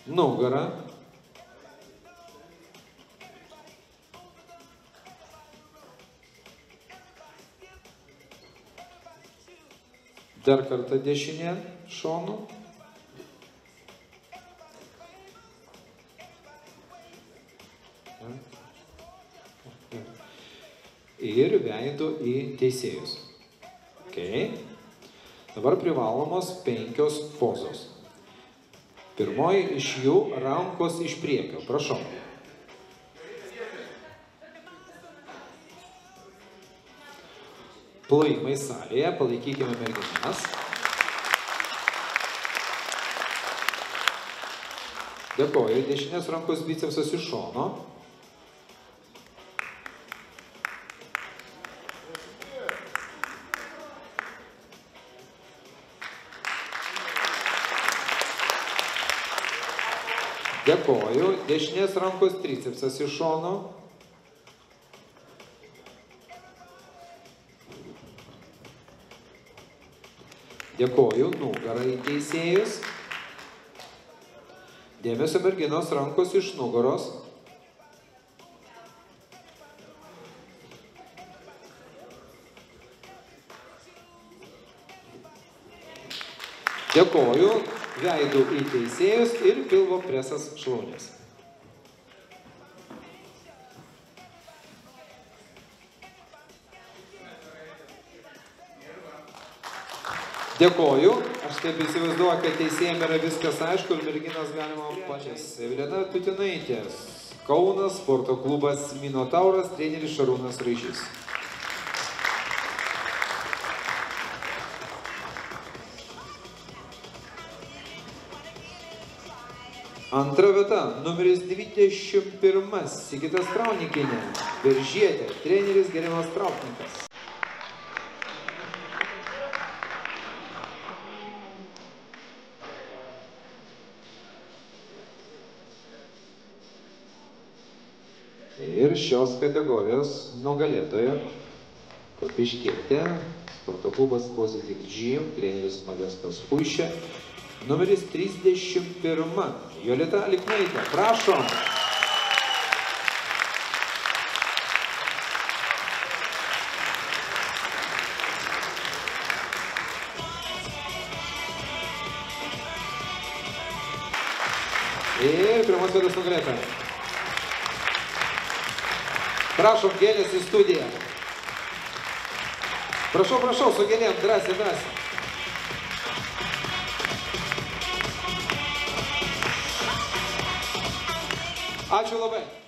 nugarą. Dar kartą dešinė šonu. Ir veidu į teisėjus. Okay. Dabar privalomos 5 pozos. Pirmoji iš jų rankos iš priekio. Prašau. Plojimai salėje, palaikykime merginas. Dėkoju, dešinės rankos bicepsas iš šono. Dėkoju, dešinės rankos tricepsas iš šono. Dėkoju, nugarą į teisėjus. Dėmesio merginos, rankos iš nugaros. Dėkoju, veidu į teisėjus ir pilvo presas šlaunės. Dėkoju, aš taip įsivaizduoju, kad teisėjams yra viskas aišku ir merginas galima pačias. Evelina Tutinaitė, Kaunas, sporto klubas Minotauras, treneris Šarūnas Raižys. Antra vieta, numeris 21, Sigitas Traunikinė, Beržietė, treneris Gerimas Trautnikas. Ir šios kategorijos nugalėtoja Kupiškietė, sporto klubas Positive Gym, treneris Modestas Puišė, numeris 31, Jolita Liknaitė, prašom. Ir pirmos vietos nugalėtoja. Prašom, gėlės į studiją. Prašau, prašau, su gėlėm, drąsiai, drąsiai. Ačiū labai.